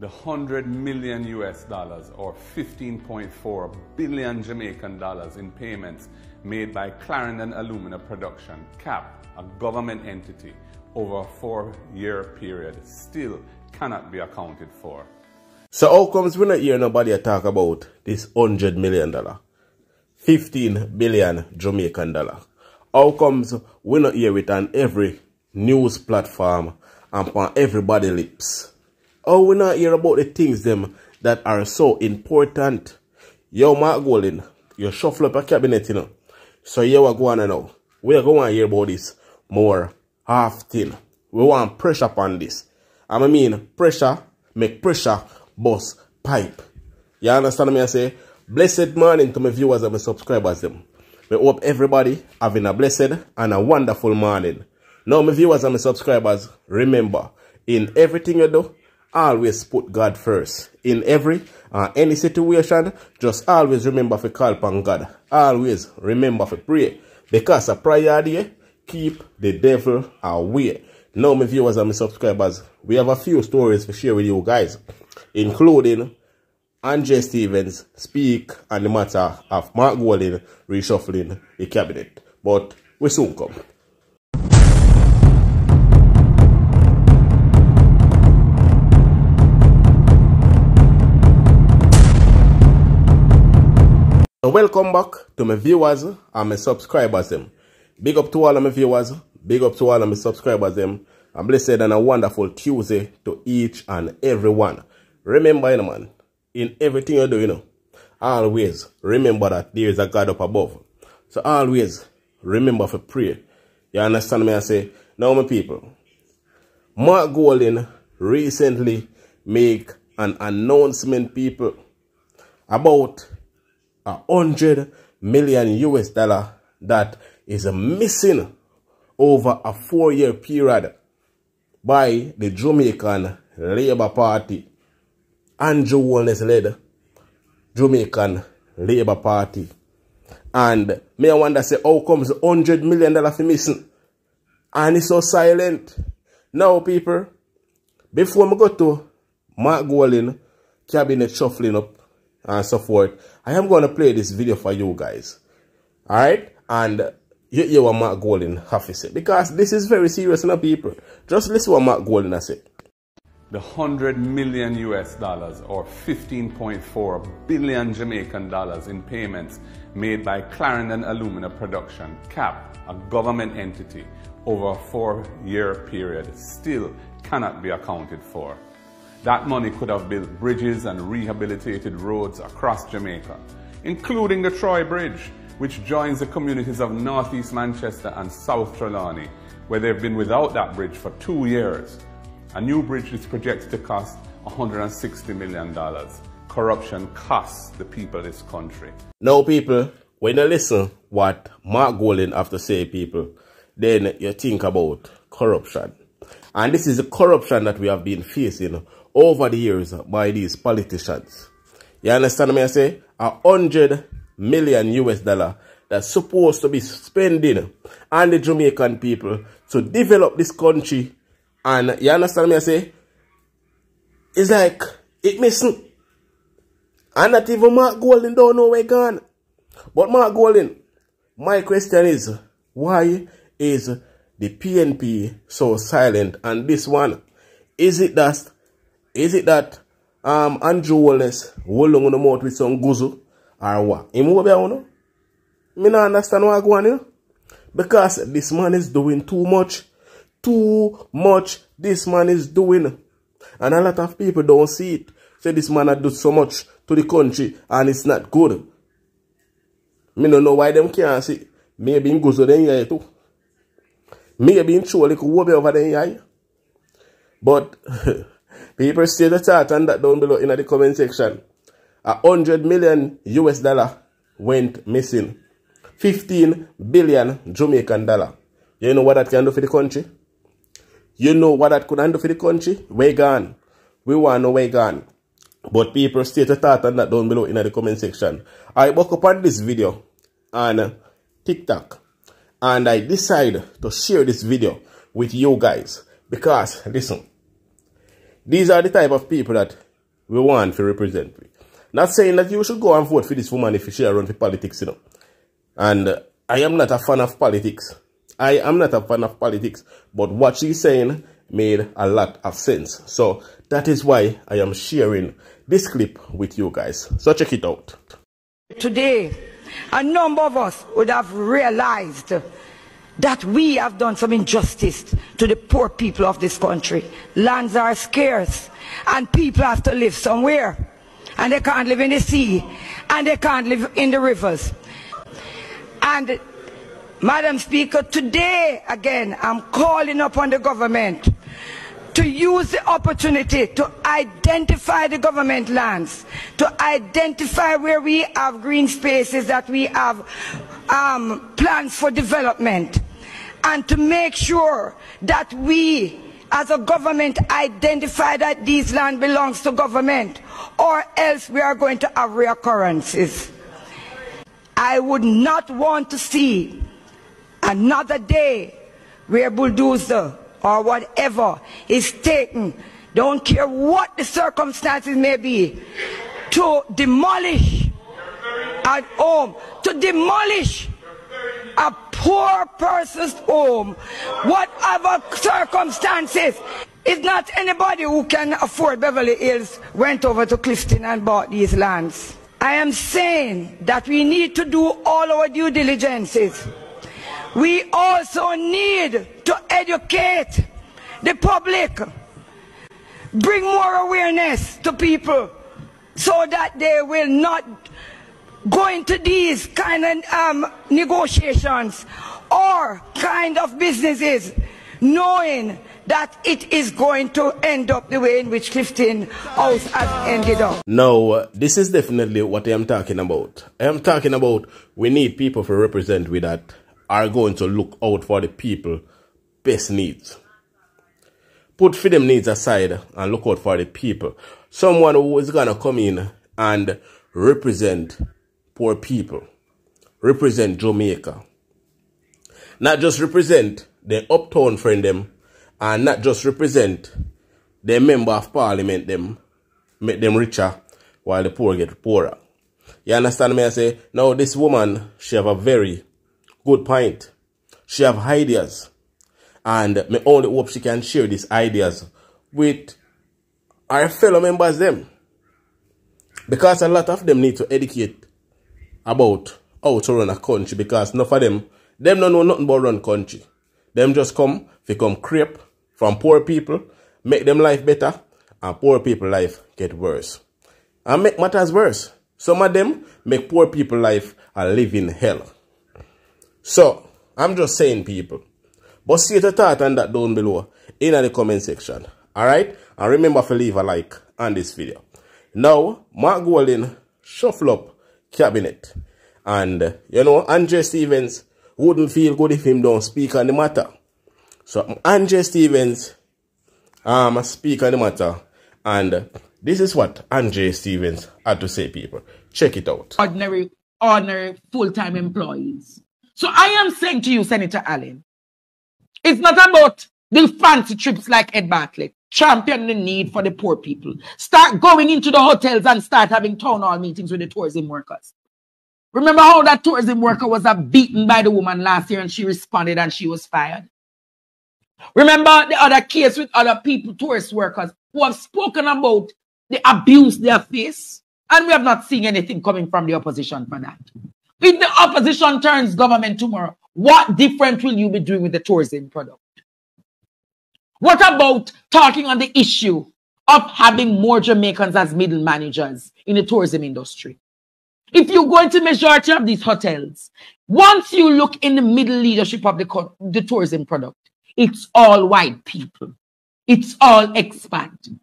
The 100 million US dollars or 15.4 billion Jamaican dollars in payments made by Clarke Alumina Production, CAP, a government entity, over a 4-year period still cannot be accounted for. So how comes we not hear nobody talk about this $100 million, 15 billion Jamaican dollar? How comes we not hear it on every news platform and on everybody's lips? How we not hear about the things them that are so important? Yo, Mark Golden, you shuffle up a cabinet, you know. So here we go on now. We are going to hear about this more often. We want pressure upon this. I mean, pressure, make pressure, bust pipe. You understand me? I say, blessed morning to my viewers and my subscribers them. We hope everybody having a blessed and a wonderful morning. Now, my viewers and my subscribers, remember, in everything you do, always put God first. In any situation, just always remember to call upon God. Always remember to pray. Because a prayer there, keep the devil away. Now, my viewers and my subscribers, we have a few stories to share with you guys, including Unde Stevens speak on the matter of Mark Golden reshuffling the cabinet. But we soon come. So welcome back to my viewers and my subscribers them. Big up to all of my viewers, big up to all of my subscribers them. A blessed and a wonderful Tuesday to each and every one. Remember, you know, man, in everything you do, you know, always remember that there is a God up above. So always remember to pray. You understand me? I say, now my people, Mark Golden recently make an announcement, people, about $100 million US that is missing over a 4-year period by the Jamaican Labour Party and Holness led Jamaican Labour Party. And me I wonder say how comes $100 million for missing and it's so silent. Now people, before I go to Mark Golden cabinet shuffling up and so forth, I am going to play this video for you guys. Alright? And you hear what Mark Golden have to say. Because this is very serious now, people. Just listen what Mark Golden has said. The 100 million US dollars or 15.4 billion Jamaican dollars in payments made by Clarke Alumina Production, CAP, a government entity, over a 4-year period still cannot be accounted for. That money could have built bridges and rehabilitated roads across Jamaica, including the Troy Bridge, which joins the communities of Northeast Manchester and South Trelawney, where they've been without that bridge for 2 years. A new bridge is projected to cost $160 million. Corruption costs the people of this country. Now, people, when you listen what Mark Golden have to say, people, then you think about corruption. And this is the corruption that we have been facing over the years by these politicians. You understand me? I say $100 million US that's supposed to be spending on the Jamaican people to develop this country. And you understand me? I say it's like it missing. And not even Mark Golden don't know where gone. But Mark Golden, my question is, why is the PNP so silent on this one? Is it that Andrew Holness hold on the mouth with some guzu or what? Me don't understand what going on here. Because this man is doing too much. Too much this man is doing. And a lot of people don't see it. Say this man has done so much to the country and it's not good. Me don't know why them can't see. Maybe in guzu then here too. Maybe in Chole could walk over there here. But people say the chart and that down below in the comment section. $100 million US went missing. 15 billion Jamaican dollar. You know what that can do for the country? You know what that could do for the country? Where gone? We want to know where gone. But people state a thought and that down below in the comment section. I woke up on this video on TikTok. And I decided to share this video with you guys. Because, listen, these are the type of people that we want to represent we. Not saying that you should go and vote for this woman if she run for politics, you know. And I am not a fan of politics. I am not a fan of politics. But what she's saying made a lot of sense. So that is why I am sharing this clip with you guys. So check it out. Today, a number of us would have realized that we have done some injustice to the poor people of this country. Lands are scarce and people have to live somewhere. And they can't live in the sea and they can't live in the rivers. And Madam Speaker, today again I'm calling upon the government to use the opportunity to identify the government lands, to identify where we have green spaces, that we have plans for development, and to make sure that we as a government identify that these land belongs to government, or else we are going to have reoccurrences. I would not want to see another day where bulldozer or whatever is taken, don't care what the circumstances may be, to demolish a home, to demolish a poor person's home, whatever circumstances. It's not anybody who can afford Beverly Hills went over to Clifton and bought these lands. I am saying that we need to do all our due diligences. We also need to educate the public, bring more awareness to people so that they will not go into these kind of negotiations or kind of businesses knowing that it is going to end up the way in which Clifton House has ended up. Now, this is definitely what I am talking about. I am talking about we need people to represent with that are going to look out for the people best needs. Put freedom needs aside and look out for the people. Someone who is going to come in and represent poor people, represent Jamaica. Not just represent the uptown friend them, and not just represent the member of parliament them, make them richer while the poor get poorer. You understand me? I say, now this woman, she have a very good point. She have ideas. And me only hope she can share these ideas with our fellow members them. Because a lot of them need to educate about how to run a country, because none of them don't know nothing about run country. Them just come creep from poor people, make them life better, and poor people life get worse. And make matters worse. Some of them make poor people life a living hell. So, I'm just saying, people, but see the thought on that down below in the comment section. Alright? And remember to leave a like on this video. Now, Mark Golding shuffle up cabinet. And, you know, Andre Stevens wouldn't feel good if him don't speak on the matter. So, Andre Stevens speak on the matter. And this is what Andre Stevens had to say, people. Check it out. Ordinary full-time employees. So I am saying to you, Senator Allen, it's not about the fancy trips like Ed Bartlett. Champion the need for the poor people. Start going into the hotels and start having town hall meetings with the tourism workers. Remember how that tourism worker was beaten by the woman last year and she responded and she was fired? Remember the other case with other people, tourist workers, who have spoken about the abuse they have faced? And we have not seen anything coming from the opposition for that. If the opposition turns government tomorrow, what different will you be doing with the tourism product? What about talking on the issue of having more Jamaicans as middle managers in the tourism industry? If you go into majority of these hotels, once you look in the middle leadership of the tourism product, it's all white people. It's all expat.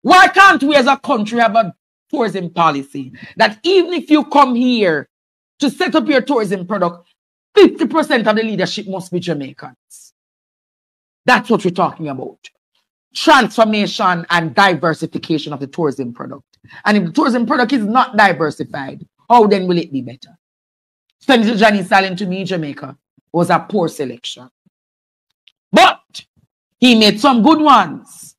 Why can't we as a country have a tourism policy that even if you come here to set up your tourism product, 50% of the leadership must be Jamaicans? That's what we're talking about. Transformation and diversification of the tourism product. And if the tourism product is not diversified, how then will it be better? Senator Johnny Sallin to me, Jamaica, was a poor selection. But he made some good ones.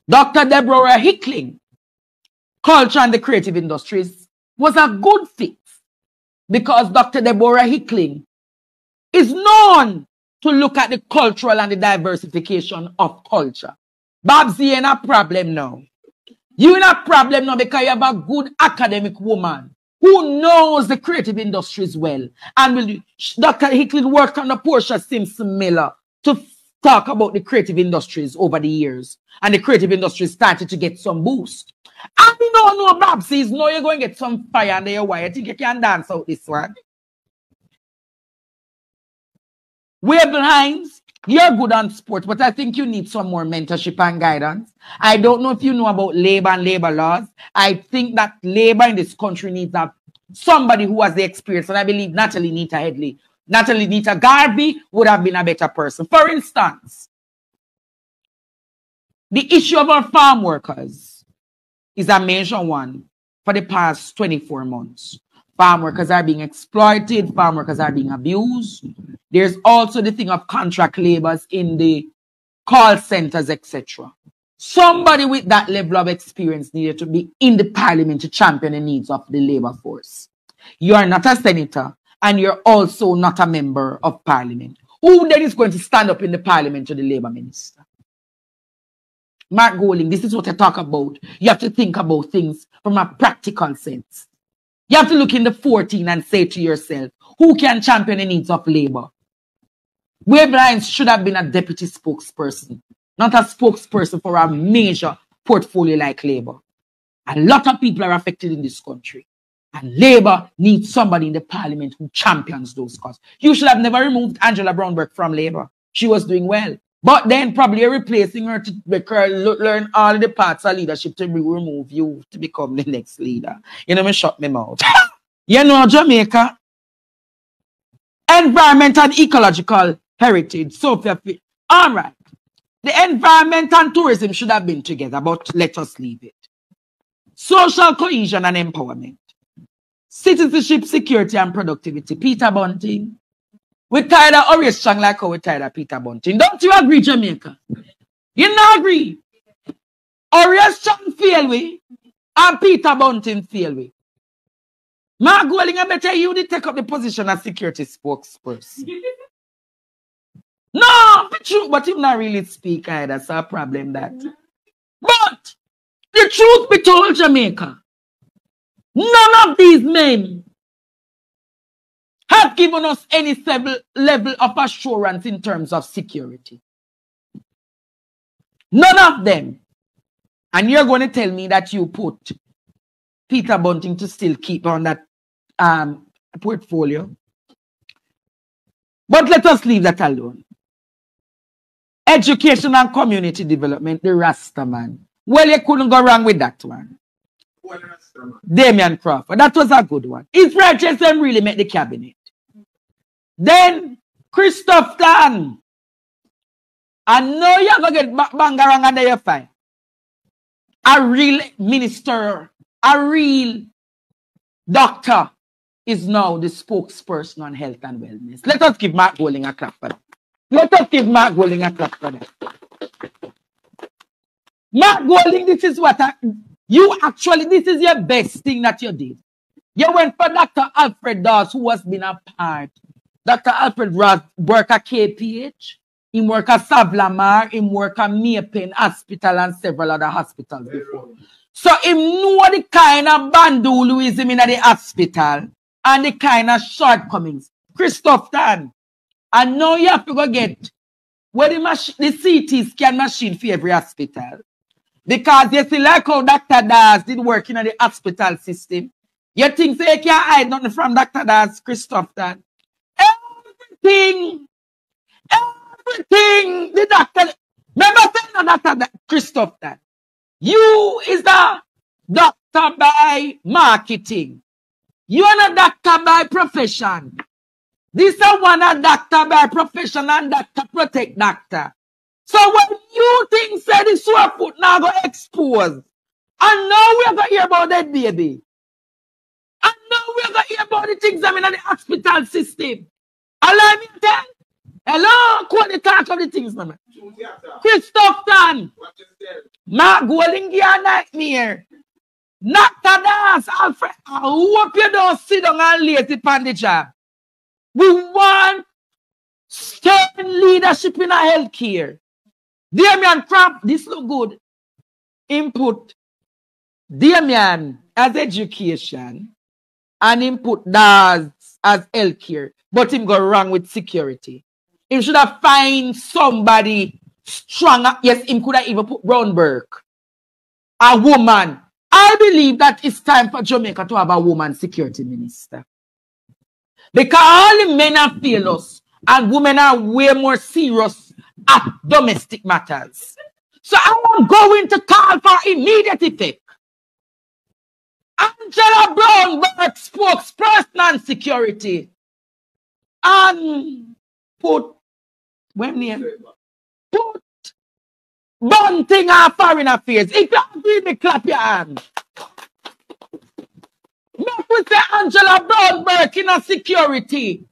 Dr. Deborah Hickling culture and the creative industries was a good fit because Dr. Deborah Hickling is known to look at the cultural and the diversification of culture. Babs, you ain't a problem now. You ain't a problem now because you have a good academic woman who knows the creative industries well. And Dr. Hickling worked on the Portia Simpson Miller to talk about the creative industries over the years. And the creative industries started to get some boost. And you know, Babsies, no, you're going to get some fire under your wire. I think you can dance out this one. Wable Hines, you're good on sports, but I think you need some more mentorship and guidance. I don't know if you know about labor and labor laws. I think that labor in this country needs somebody who has the experience, and I believe Natalie Nita Garvey would have been a better person. For instance, the issue of our farm workers is a major one for the past 24 months. Farm workers are being exploited. Farm workers are being abused. There's also the thing of contract laborers in the call centers, etc. Somebody with that level of experience needed to be in the parliament to champion the needs of the labor force. You are not a senator, and you're also not a member of parliament. Who then is going to stand up in the parliament to the labor minister? Mark Golding, this is what I talk about. You have to think about things from a practical sense. You have to look in the 14 and say to yourself, who can champion the needs of labor? Wable Hines should have been a deputy spokesperson, not a spokesperson for a major portfolio like labor. A lot of people are affected in this country. And labor needs somebody in the parliament who champions those causes. You should have never removed Angela Brownberg from labor. She was doing well. But then probably you're replacing her to make her learn all of the parts of leadership to remove you to become the next leader. You know, me shut my mouth. You know, Jamaica, environment and ecological heritage. So, all right. The environment and tourism should have been together, but let us leave it. Social cohesion and empowerment. Citizenship, security, and productivity. Peter Bunting. We're tired of Orius Strong like how we're tired of Peter Bunting. Don't you agree, Jamaica? You not agree? Orius Strong fail we, and Peter Bunting fail we. Mark Golding, I better you to take up the position as security spokesperson. No, the truth, but him not really speak either, so a problem that. But the truth be told, Jamaica, none of these men have given us any level of assurance in terms of security. None of them. And you're going to tell me that you put Peter Bunting to still keep on that portfolio. But let us leave that alone. Education and community development, the Rasta man. Well, you couldn't go wrong with that one. Damian Crawford. That was a good one. His righteous them really make the cabinet. Then, Christoph Tan. I know you're going to get bangarang under your fire. A real minister, a real doctor is now the spokesperson on health and wellness. Let us give Mark Golding a clap for that. Let us give Mark Golding a clap for that. Mark Golding, this is what this is your best thing that you did. You went for Dr. Alfred Dawes, who has been a part. Dr. Alfred Dawes worked at KPH, he worked at Savlamar, he worked at Maypen Hospital and several other hospitals before. So he knew the kind of bandulism in the hospital and the kind of shortcomings. Christoph Tan, I know you have to go get where the CT scan machine for every hospital. Because you see, like how Dr. Dawes did work in the hospital system. You think so you can't hide nothing from Dr. Dawes, Christoph Tan. Everything, the doctor. Remember saying Dr. Christoph Tan. You is the doctor by marketing. You are not doctor by profession. This is one a doctor by profession and doctor protect doctor. So when you think say the sore foot now go expose, and now we're going to hear about that baby. And now we're going to hear about the things that in the hospital system. Allow me to tell. Hello, quote the talk of the things, man. Christoph Tan. Mark Golding, your nightmare. Not the dance, Alfred. I hope you don't sit down and late upon the job. We want stern leadership in our healthcare. Damian Crump, this look good. Input Damian as education and input DAS as healthcare. But him go wrong with security. He should have find somebody stronger. Yes, him could have even put Brownberg. A woman. I believe that it's time for Jamaica to have a woman security minister. Because all the men have failed us and women are way more serious at domestic matters. So I am going to call for immediate effect. Angela Brownberg, spokesperson on security. And put Bunting on foreign affairs. If you agree, me clap your hand. Make we say Angela Brownberg in a security.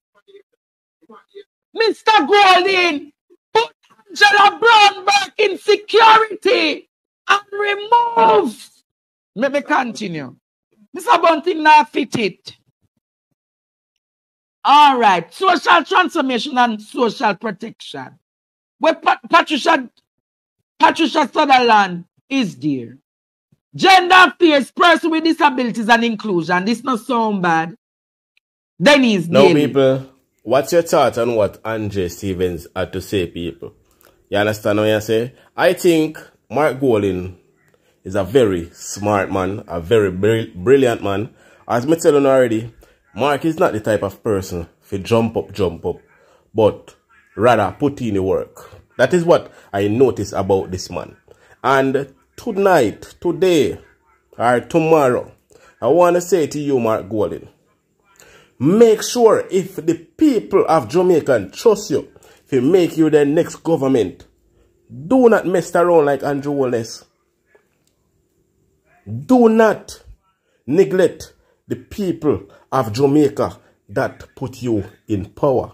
Mr. Golding, put Angela Brownberg in security and remove. Let me continue. Mr. Bunting not fit it. All right. Social transformation and social protection. Where Patricia Sutherland is there. Gender affairs, person with disabilities and inclusion. This not sound bad. Denise Now, Daly. people, what's your thought on what Andre Stevens had to say, people? You understand what I say? I think Mark Golding is a very smart man, a very brilliant man. As me tell you already, Mark is not the type of person to jump up, but rather put in the work. That is what I notice about this man. And tonight, today, or tomorrow, I want to say to you, Mark Golding, make sure if the people of Jamaica trust you, if you make you the next government, do not mess around like Andrew Holness. Do not neglect the people of Jamaica that put you in power.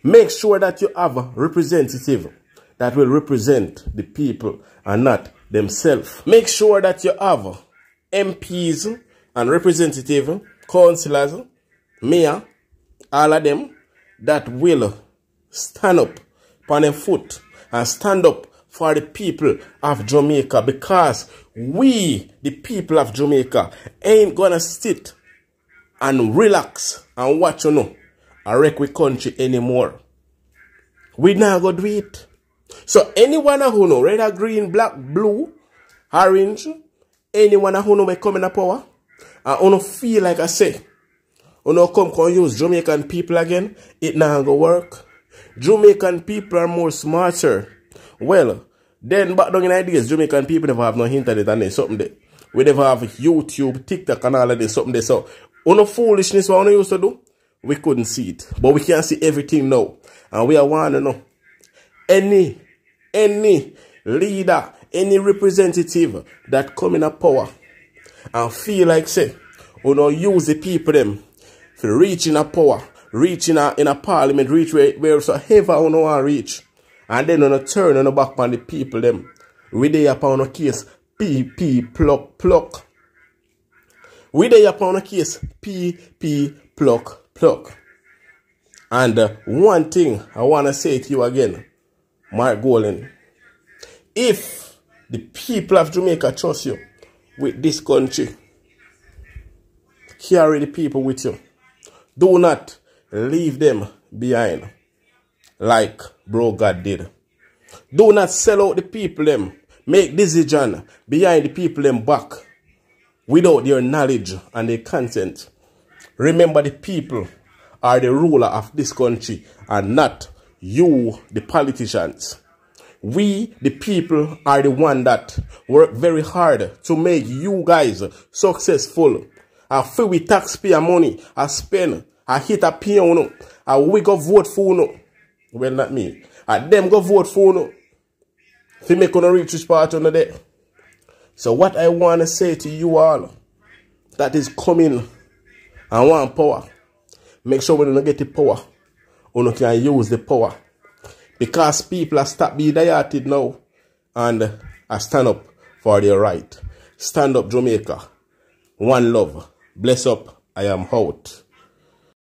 Make sure that you have a representative that will represent the people and not themselves. Make sure that you have MPs and representative, councillors, mayor, all of them that will stand up on their foot and stand up for the people of Jamaica, because we, the people of Jamaica, ain't gonna sit and relax and watch, you know, a wreck with country anymore. We not gonna do it. So anyone who know, red, green, black, blue, orange, anyone who know may come in the power, and who feel like I say, who come use Jamaican people again, it not gonna work. Jamaican people are more smarter. Well, then back down in ideas, Jamaican people never have no internet and there's something there. We never have YouTube, TikTok and all of this, something there. So, no foolishness what we used to do, we couldn't see it. But we can see everything now. And we are want to know. Any leader, any representative that come in a power and feel like say, use the people them for reaching a power, reaching in a parliament, reach where so ever want to reach. And then on a turn on the back on the people them. We dey upon a case pluck. We dey upon a case pluck. And one thing I want to say to you again, Mark Golding, if the people of Jamaica trust you with this country, carry the people with you. Do not leave them behind like Bro God did. Do not sell out the people them. Make decision behind the people them back without their knowledge and their consent. Remember, the people are the ruler of this country and not you, the politicians. We, the people, are the one that work very hard to make you guys successful. I feel with taxpayer money, I spend, I hit a piano, we go vote for no. Well, not me. Them go vote for no. If you make on reach this part under there. So what I want to say to you all that is coming and want power, make sure when you don't get the power, you can use the power. Because people are stop being dieted now and I stand up for their right. Stand up Jamaica. One love. Bless up. I am out.